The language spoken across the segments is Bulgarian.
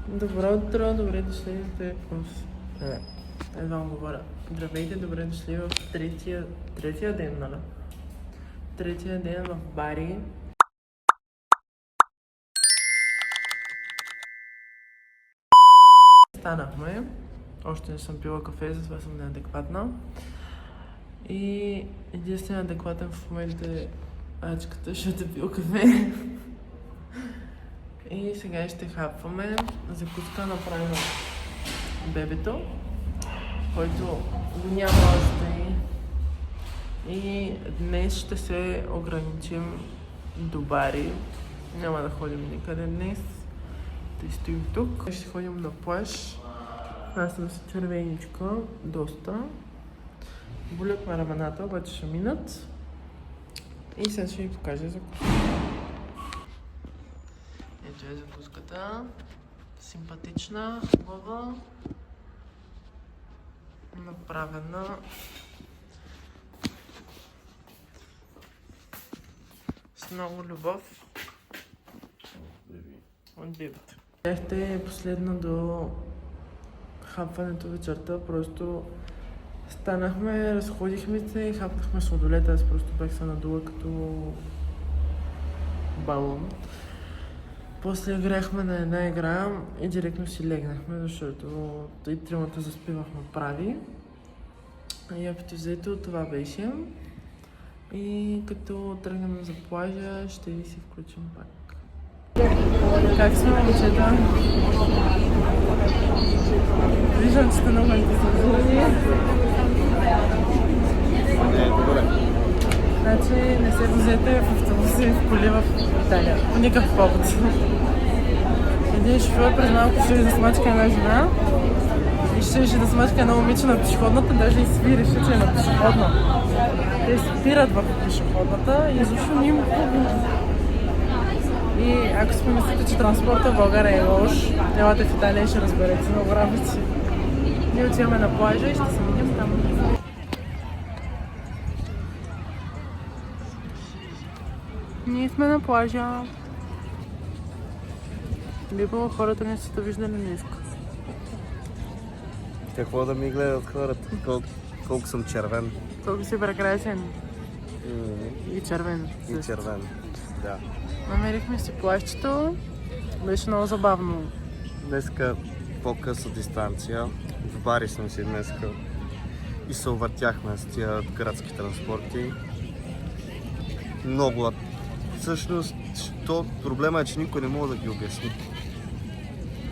Добро утро, добре дошли в едва говоря. Здравейте, добре дошли в третия ден, нали? Третия ден в Бари. Станахме. Още не съм пила кафе, затова съм неадекватна. И единствено адекватен в момента е ачката, защото е пил кафе. И сега ще хапваме. Закуска направим бебето, който го няма още. И днес ще се ограничим до Бари. Няма да ходим никъде днес. Ще стоим тук. Ще ходим на плаж. Аз съм с червеничка доста. Болят ме рамената, обаче ще минат. И сега ще ви покажа закуска. Ето е закуската. Симпатична, хубава. Направена с много любов от бебето. Бяхте последно до хапването вечерта, просто станахме, разходихме се и хапнахме сладолета. Аз просто бях се надула като балон. После играхме на една игра и директно си легнахме, защото и тримата заспивахме прави. И опито взето това беше. И като тръгнем за плажа, ще ви се включим пак. Как сме, момчета? Виждам, че сте много ентусиазирани. Значи не се возете в автобуси в коли в Италия. По никакъв повод. Един шофьор през малко ще да смачка една жена и ще да смачка едно момиче на пешеходната, даже и свири, че е на пешеходна. Те спират върху пешеходната и изобщо не има публика. И ако си помислите, че транспорта в България е лош, елате в Италия и ще разберете много работи. Ние отиваме на плажа и ще се видим там. Ние сме на плажа. Либо хората не са виждали днес. Какво да ми гледат хората? Колко съм червен. Колко си прекрасен. И червен. И червен, да. Намерихме си плажчето. Беше много забавно. Днеска по-къса дистанция. В Бари сме си днеска. И се увъртяхме с тия градски транспорти. Много. Всъщност, проблема е, че никой не може да ги обясни.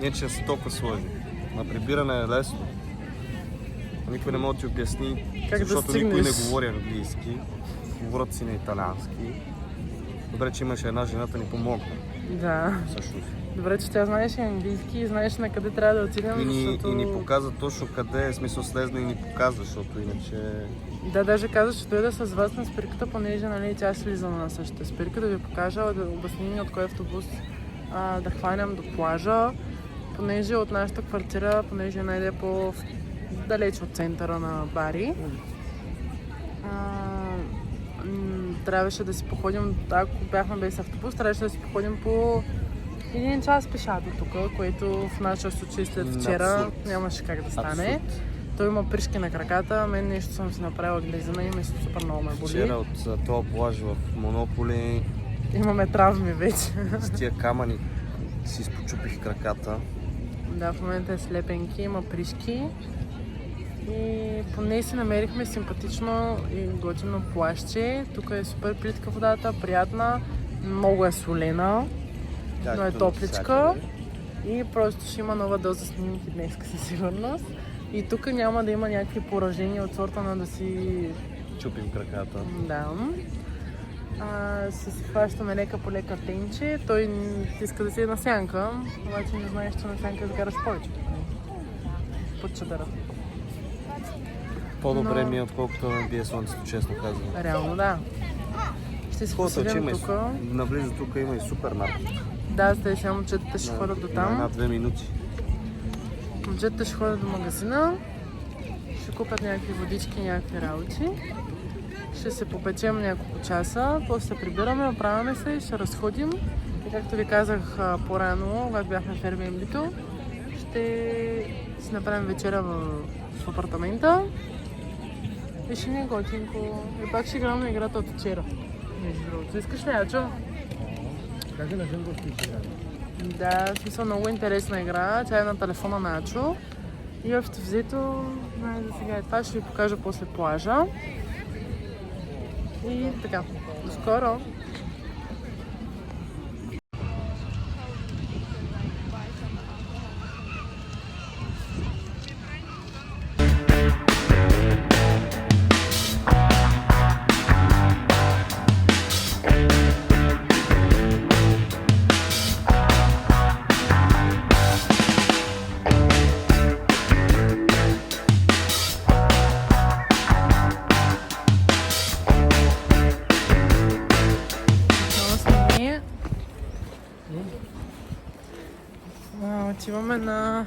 Не, че са толкова сложни. На прибиране е лесно. Никой не може да ти обясни, защото никой не говори английски. Говорят си на италиански. Добре, че имаше една жена да ни помогна. Да. Всъщност. Добре, че тя знаеше английски и знаеш на къде трябва да отидем, защото... И ни показа точно къде е, смисъл слезна и ни показа, защото иначе... Да, даже каза, че дойде с вас на спирката, понеже нали, тя слиза на същата спирка, да ви покажа, да обясни ни от кой автобус да хванем до плажа, понеже от нашата квартира, понеже найде по-далеч от центъра на Бари. Трябваше да си походим, ако бяхме без автобус, трябваше да си походим по 1 час пеша до тук, което в нашия случай след вчера нямаше как да стане. Абсурд. Той има пришки на краката, мен нещо съм си направила глезена и мисля супер много ме боли. Вчера от този плаж в Монополи имаме травми вече. С тия камъни си изпочупих краката. Да, в момента е слепенки, има пришки. И поне си намерихме симпатично и готино плажче. Тук е супер плитка водата, приятна, много е солена, но е топличка. И просто ще има нова доза снимки днес със сигурност. И тук няма да има някакви поражения от сорта на да си... чупим краката. Да. Се хващаме лека по лека тенче. Той иска да си е на сянка, обаче не знаеш, че на сянка изгараш повече. Под чадъра. По-добре ми е, отколкото да ме бие слънцето, честно казвам. Реално да. Ще си поседим тук. Наблизо тук има и супермаркет. Да, с тези момчетата ще ходят до там. 1-2 минути. Момчетата ще ходят до магазина, ще купят някакви водички и някакви работи. Ще се попечем няколко часа, после се прибираме, оправяме се и ще разходим. И както ви казах по-рано, когато бяхме в Airbnb-то, ще си направим вечеря в апартамента и ще ни е готинко. И пак ще играм на играта от вчера. Между другото. Искаш ли, Ачо? Как е на жълтовски игра? Да, в смисъл много интересна игра. Тя е на телефона на Ачо. И общо взето, за сега е това. Ще ви покажа после плажа. И така, до скоро! Отиваме на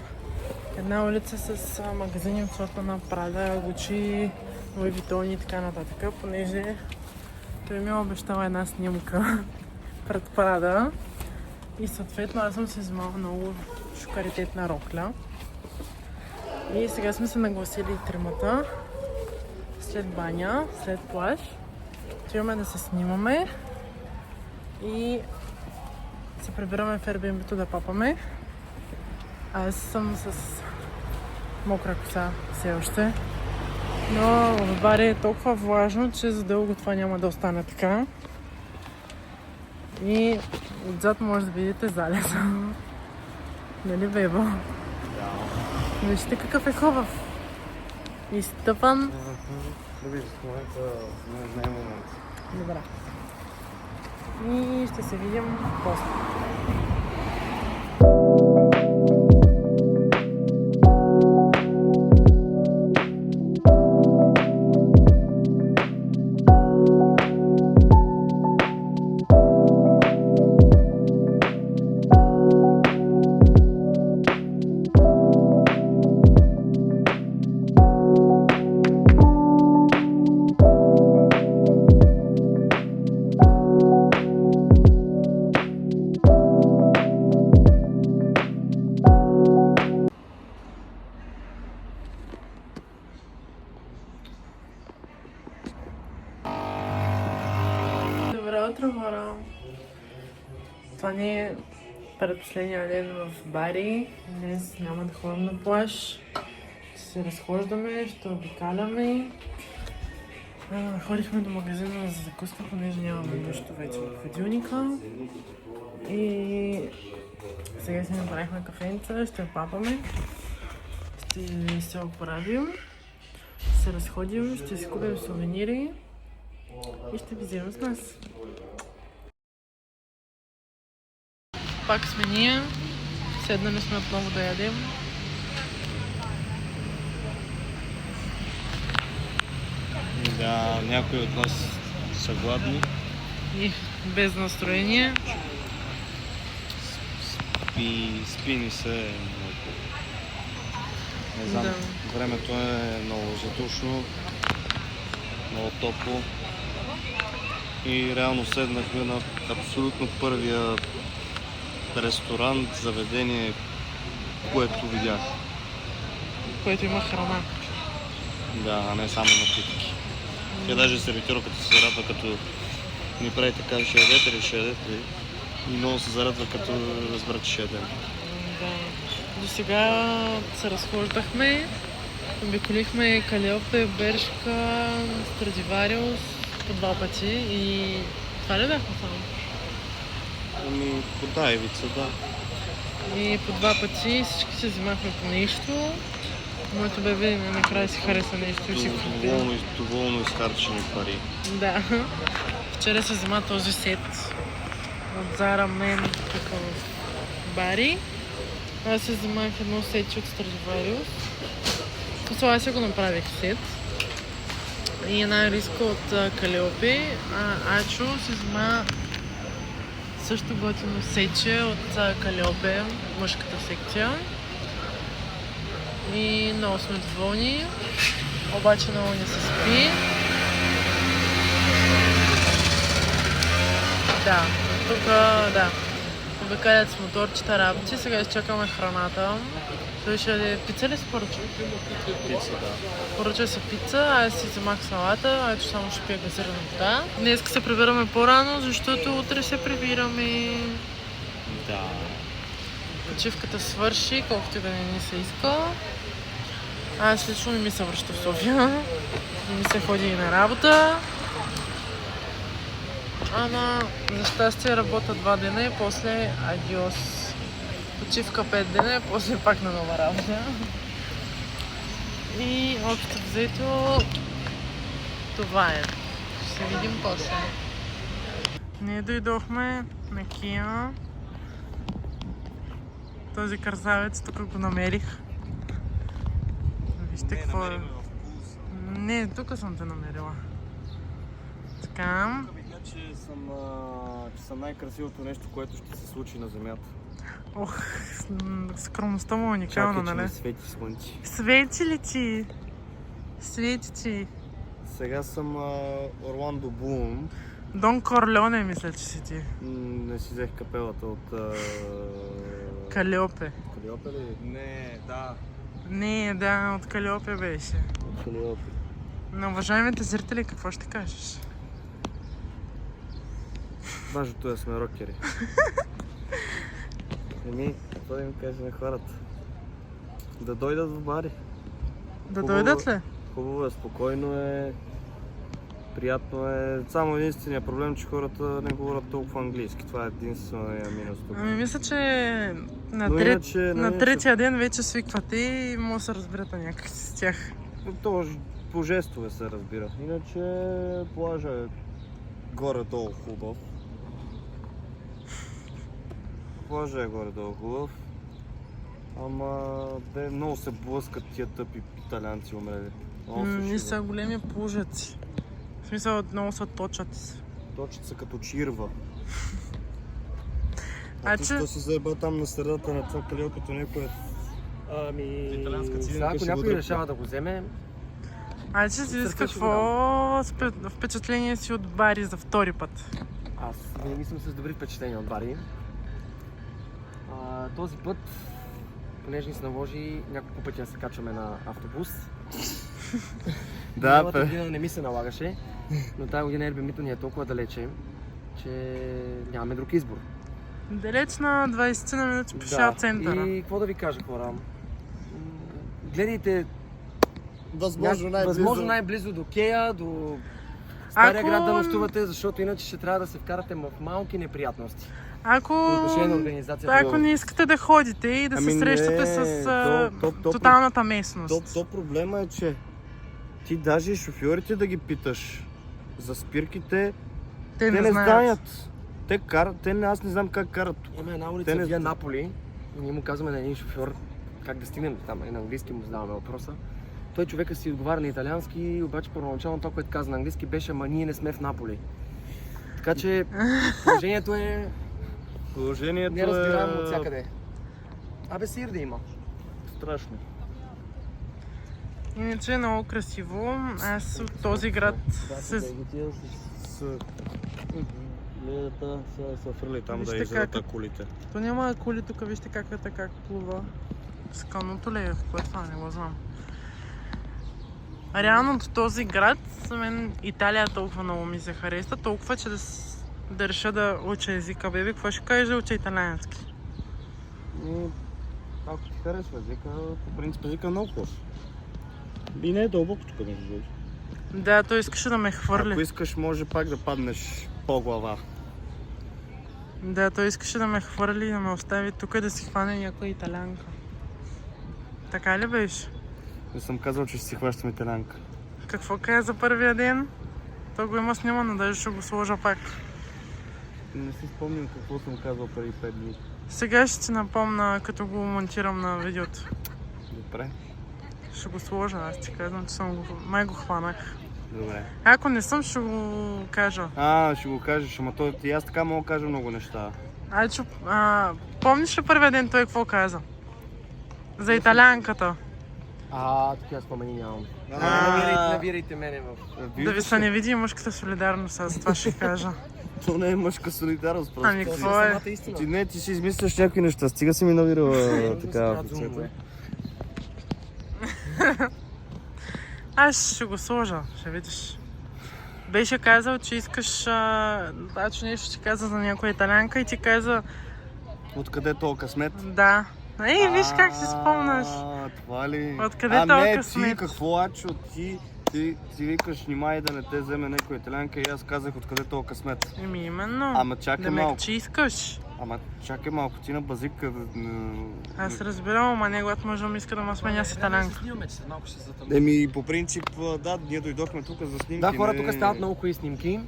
една улица с магазини от сорта на Прада, Гучи, Луи Витон и така нататък, понеже той ми е обещала една снимка пред Прада и съответно аз съм си взимала много шукаритетна рокля. И сега сме се нагласили тримата след баня, след плаж. Отиваме да се снимаме и се прибираме в Airbnb-то да папаме. Аз съм с мокра коса все още, но в Бари е толкова влажно, че за дълго това няма да остане така. И отзад може да видите залеза. Нали, Бебо? Да. Вижте какъв е хубав. И стъпан. Да виждаш, в момента не е момент. Добре. И ще се видим после. Добро утро, хора! Това ни е предпоследния ден в Бари. Днес няма да ходим на плаж. Ще се разхождаме, ще обикаляме. Ходихме до магазина за закуска, понеже нямаме нищо вече в хладилника. И сега си направихме кафенца, ще папаме. Ще се оправим, ще се разходим, ще си купим сувенири и ще ви вземем с нас. Пак сме ние, седнали сме отново да ядем. Да, някои от нас са гладни. И без настроение. Спи ни се. Не знам, Да. времето е много задушно, много топло. И реално седнахме на абсолютно първия ресторант, заведение, което видях. Което има храна. Да, а не само напитки. Тя даже сервитьорката се радва, като ни прави така, ще ядете ли, ще ядете ли. И много се зарадва, като разбра, че ще ядем. Да. До сега се разхождахме, обиколихме Калиопе, Бершка, Страдивариус по 2 пъти и това ли бяхме само? Ами, по Ивица, да. И по 2 пъти всички се взимахме по нещо. Моето бебе накрая си хареса нещо и си купи. Доволно изхарчени пари. Да. Вчера се взема този сет от Zara Men тук в Бари. Аз се взимах едно сетче от Stradivarius. После аз го направих сет. И една риска от Калиопе. Ачо се взима също готино сетче от Калиопе, мъжката секция. И много сме доволни, обаче много не се спи. Да, тук да. обикалят с моторчета работи. Сега изчакаме храната. Той ще пица ли си поръча? Пица, да. Поръча се пица, аз си вземах салата, ето само ще пия газирана вода. Днес се прибираме по-рано, защото утре се прибираме. Да. Почивката свърши, колкото и да не ни се иска. Аз лично не ми се връща в София. Не ми се ходи и на работа. Ама за щастие работя 2 дена и после адиос. Почивка 5 дена и после пак на нова работа. И общо взето това е. Ще се видим после. Ние дойдохме на Кия. Този красавец тук го намерих. Вижте какво е. Не, тук съм те намерила. Така. Че съм най-красивото нещо, което ще се случи на Земята. Ох, скромността му е уникална, Чакай, че нали? не свети слънце. Свети ли ти? Свети ти. Сега съм Орландо Блум. Дон Корлеоне, мисля, че си ти. Не си взех капелата от... Калиопе. Калиопе ли? Не, да. Не, да, от Калиопе беше. От Калиопе. На уважаемите зрители, какво ще кажеш? Важното е да сме рокери. Това да им кажа на хората. Да дойдат в бари. Да Хубаво- дойдат ли? Хубаво е, спокойно е, приятно е. Само единственият проблем, че хората не говорят толкова английски. Това е единствения минус тук. Ами мисля, че на, Но иначе- на третия ден вече свиквате и може да се разберете някак с тях. То по жестове се разбира. Иначе плажа е горе-долу хубав. Плажа е горе-долу хубав. Ама много се блъскат тия тъпи италианци умрели. Много се Не шибат. са големи плужаци. В смисъл, много са точат. Точат се като чирва. А А ти че- що си заеба там на средата на това калио, като някой Ами, италианска сега циганка ако ще някой го дръпне. решава да го вземе, А че си Сърце ще какво впечатление си от бари за втори път? аз винаги съм с добри впечатления от бари. Този път, понеже ни се наложи няколко пъти да се качваме на автобус. Да, Миналата бе. година не ми се налагаше, но тази година Airbnb-то ни е толкова далече, че нямаме друг избор. Далеч на 20 на минути пеша от центъра. И какво да ви кажа, хора? Гледайте Възможно най-близо до Кея, до Стария Ако- град да нощувате, защото иначе ще трябва да се вкарате в малки неприятности. Ако, По отношение на организацията. ако не искате да ходите и да се Ами срещате не, с то- тоталната местност. То проблема е, че ти даже и шофьорите да ги питаш за спирките, Те те не не знаят. знаят. Те карат, аз не знам как карат. Има една улица Те не- Вия Наполи и ние му казваме на един шофьор как да стигнем там. На английски му задаваме въпроса. Той човека си отговаря на италиански, обаче първоначално това, което каза на английски беше, ама ние не сме в Наполи. Така че положението е Положението неразбираемо е от всякъде. Абе сир да има. страшно. Иначе е много красиво. Аз от този град се... Ледата са фърли там Вижте да израта как- колите. То няма коли тук, вижте как е така плува. С каното ли е? Какво е това? Не го знам. Реално от този град, за мен Италия толкова много ми се хареса, толкова, че да реша да уча езика. Беби, какво ще кажеш да уча италиански? Ако ти харесва езика, по принцип езика е много хубав. И не е дълбоко тук, между другото. Да, той искаше да ме хвърли. Ако искаш, може пак да паднеш по глава. Да, той искаше да ме хвърли и да ме остави тук и да си хване някоя италянка. Така ли беше? Не съм казал, че ще си хващам италянка. Какво каза за първия ден? То го има снимано, даже ще го сложа пак. Не си спомням какво съм казал преди 5 дни. Сега ще ти напомня, като го монтирам на видеото. Добре. Ще го сложа, аз ти казвам, че съм го... Май го хванах. Добре. Ако не съм, ще го кажа. Ще го кажеш, ама той и аз така мога да кажа много неща. Помниш ли първия ден той какво каза? За италянката. Такива спомени нямам. А. Навирайте мене в... Да ви се не види мъжката солидарност, аз това ще кажа. То не е мъжка солидарност, просто. Ами какво е? Самата истина. Ти си измисляш някакви неща, стига си ми навирала така Разумно официята. е. Аз ще го сложа, ще видиш. Беше казал, че искаш... че нещо ще каза за някоя италянка и ти каза... Откъде толкова късмет? Да. Ей, виж как си спомнаш. Това ли? Откъде не, толкова ти късмет? какво, Ачо, ти викаш, внимай да не те вземе някоя италянка и аз казах откъде толкова късмет. Еми именно. Ама чакай Демек, малко. че искаш. Ама чакай малко, ти на базика... Аз разбирам, ама неговият мъж ми иска да ме сменя с италянка. Снимаме, че след малко ще затъмне. Еми, по принцип, да, ние дойдохме тук за снимки. Да, хора, не- тук стават много хубави снимки.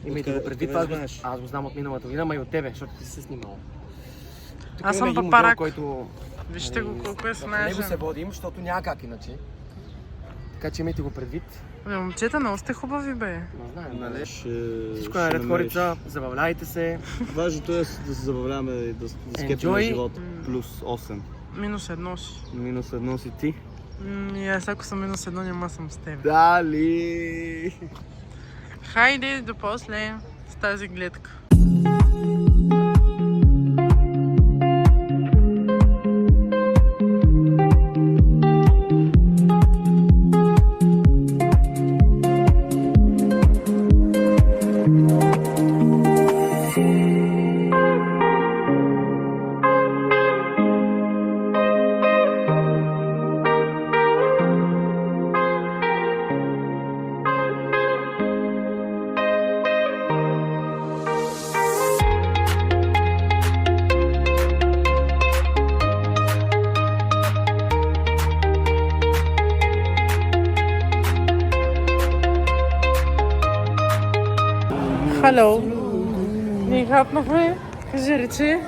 Имайте го предвид, Откъде аз го, знаеш? аз го знам от миналата година, ама и от тебе, защото ти си се снимал. Тук Аз имаме съм един папарак. модел, който... Вижте го колко е В него се смешен. водим, защото няма как иначе. Така че имайте го предвид. Бе, момчета, много сте хубави, бе. Не знаем. Нали? Всичко е наред, хорица, забавляйте се. Важното е да се забавляваме и да скепим на Enjoy. живота. Плюс 8. Минус едно си. Минус 1 си ти. И аз ако съм минус едно, няма съм с теб. Дали! Хайде, до после с тази гледка. Хало! Ние хапнахме. Кажи речи.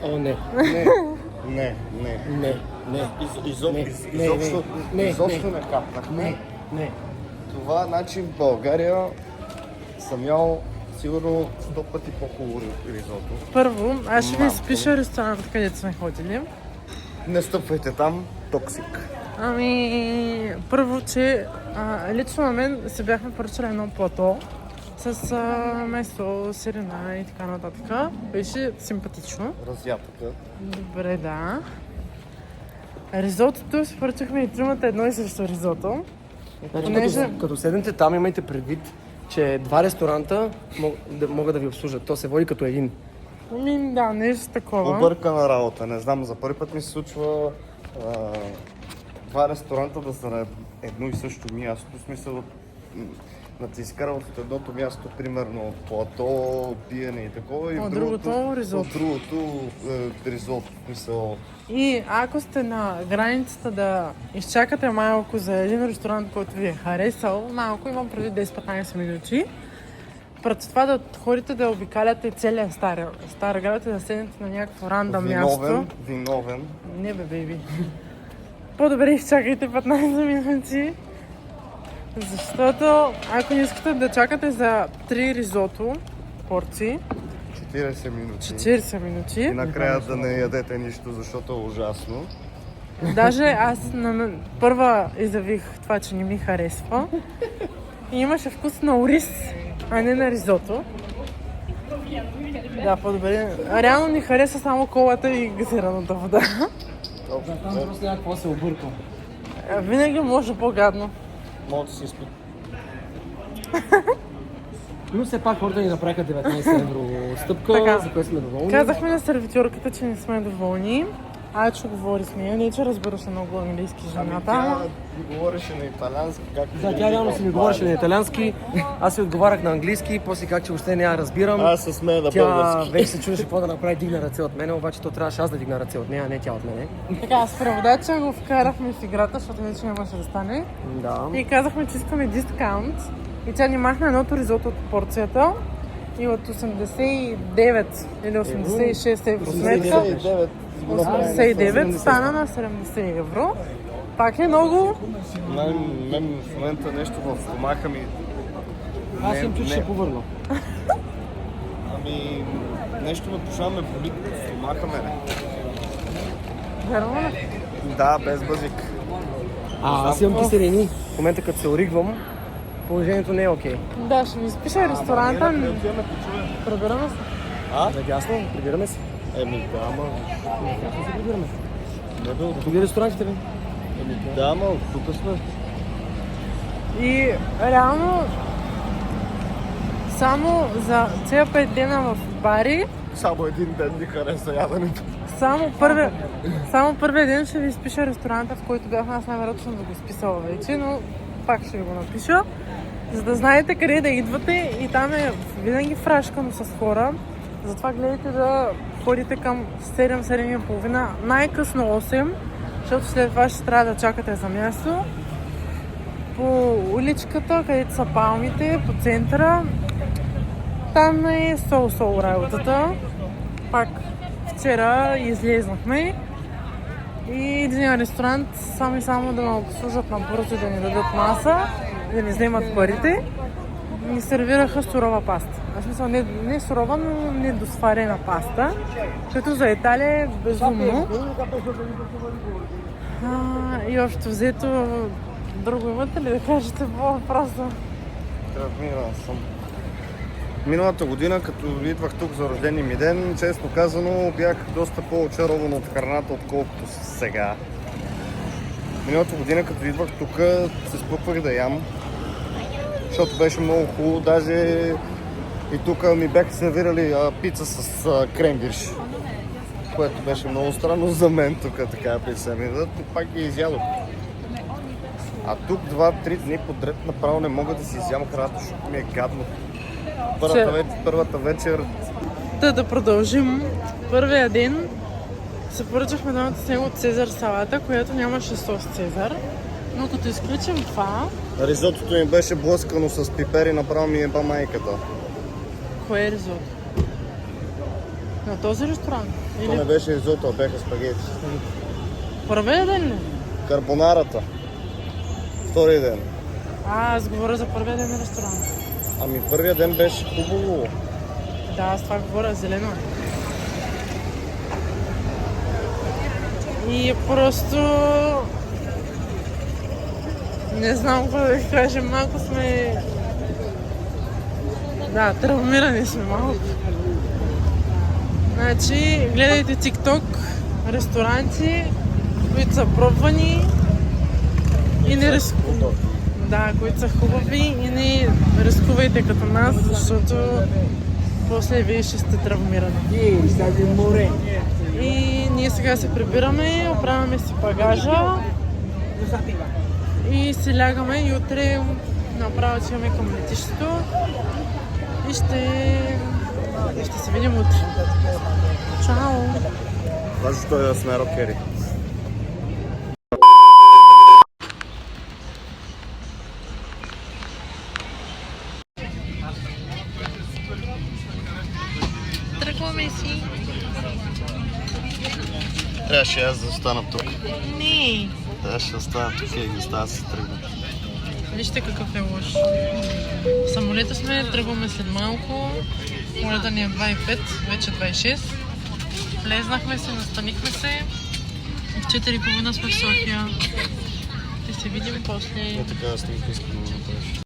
О, не. Не. Не. Не. Изобщо не капнахме. Не. Това, значи в България съм ял сигурно 100 пъти по-хубаво ризото. Първо, аз ще ви Малко. изпиша ресторант, където сме ходили. Не стъпвайте там, токсик. Ами, първо, че лично на мен се бяхме поръчали едно плато с месо, сирена и така нататък. Беше симпатично. Разятата. Добре, да. Ризотото си поръчахме и тримата едно и също ризото. Значи, Понеже- като седнете там, имайте предвид, че два ресторанта могат да ви обслужат. То се води като един. Ами, да, нещо такова. Объркана работа, не знам, за първи път ми се случва два ресторанта да са на едно и също място. В смисъл да ти изкарат от едното място, примерно плато, пиене и такова, и в От другото ризото. От другото ризото, в смисъл. И ако сте на границата да изчакате малко за един ресторант, който ви е харесал, малко имам преди 10-15 минути, пред това да ходите да обикаляте целия стар град и да седнете на някакво рандом място. Виновен. Не бе, бейби. По-добре изчакайте 15 минути. Защото ако не искате да чакате за 3 ризото порции, 40 минути. 40 минути. И накрая да не ядете нищо, защото е ужасно. Даже аз първа изявих това, че не ми харесва. И имаше вкус на ориз, а не на ризото. Да, по-добре. Реално ни хареса само колата и газираната вода. Там просто някакво се обърка. Винаги може по-гадно. Мога да си изпит. Но все пак хората ни направиха 19 евро стъпка, Така. за което сме доволни. Казахме на сервитьорката, че не сме доволни. Ачо говори с нея. Не, че разбира се много английски жената. Тя говореше на италиански, както Да, тя реално си ми говореше на италиански, аз си отговарях на английски, после как че въобще не я разбирам. Аз се смея на Тя български. вече се чудеше какво да направи, дигна ръце от мене, обаче то трябваше аз да дигна ръце от нея, а не тя от мене. Така, с преводача го вкарахме в играта, защото вече нямаше да стане. Да. И казахме, че искаме дискаунт. И тя ни махна едното ризото от порцията. И от 89 или 86 евро сметка. 89. 89 стана на 70 евро. Пак е много. Мен в момента нещо в стомаха ми... Аз им чу, че ще повърна. Ами... Нещо ме пошава ме боли в стомаха мене. Вярно ли? Да, без бъзик. Аз имам киселини. В момента като се оригвам, Положението не е окей. Да, ще ви изпиша ресторанта. Прибираме се. Надясно, прибираме се. Еми да, ама... Надясно се прибираме. Не бе, Тук е ресторантите ли? да, ама тук сме. И реално само за ця 5 дена в бари, Само един ден ни хареса яденето. само първия ден ще ви изпиша ресторанта, в който бях. Аз най-вероятно съм да го изписала вече, но пак ще ви го напиша, за да знаете къде да идвате, и там е винаги фрашкано с хора. Затова гледайте да ходите към 7-7:30, най-късно 8, защото след това ще трябва да чакате за място. По уличката, където са палмите, по центъра, там е сол работата. Пак вчера излезнахме и един ресторант само и само да ме обслужат набързо, да ни дадат маса, да ни вземат парите, ни сервираха сурова паста. В смисъл не сурова, но недосварена паста, като за Италия е безумно. И общо взето, друго имате ли да кажете по въпроса? Травмиран съм. Миналата година, като идвах тук за рождения ми ден, честно казано, бях доста по-очарован от храната, отколкото сега. Миналата година, като идвах тук, се спъпвах да ям, защото беше много хубаво. Даже и тук ми бяха сервирали пица с кренвирш, което беше много странно за мен тук, така пица ми дадат, но пак ги изядох. А тук 2-3 дни подред направо не мога да си изям храната, защото ми е гадно. Първата вечер. Да продължим. Първия ден се поръчахме двамата с него Цезар салата, която нямаше сос Цезар. Но като изключим това... Ризотото ми беше блъскано с пипери, направо ми еба майката. Кое е ризото? На този ресторант? То не беше ризото, а бяха спагети. Първия ден ли? Карбонарата. Втория ден. Аз говоря за първия ден на ресторант. Ами първия ден беше хубаво. Да, аз това говоря, зелено. И просто... Не знам какво да ви кажем, малко сме... Да, травмирани сме малко. Значи, гледайте TikTok, ресторанти, които са пробвани и не рискувайте. Да, които са хубави и не рискувайте като нас, защото после вие ще сте травмирани. И ние сега се прибираме, оправяме си багажа и се лягаме и утре направо отиваме към летището и ще се видим утре. Чао! Това защо сме рокери. Тръгваме си. Трябваше аз да остана тук. Не! Трябваше да остана тук и да остана да се тръгна. Вижте какъв е лош. В самолета сме, тръгваме след малко. Полета ни е 2:05, вече 2:06. Влезнахме се, настанихме се. В 4:30 сме в София. Ще се видим после. Така снимка искам да направиш.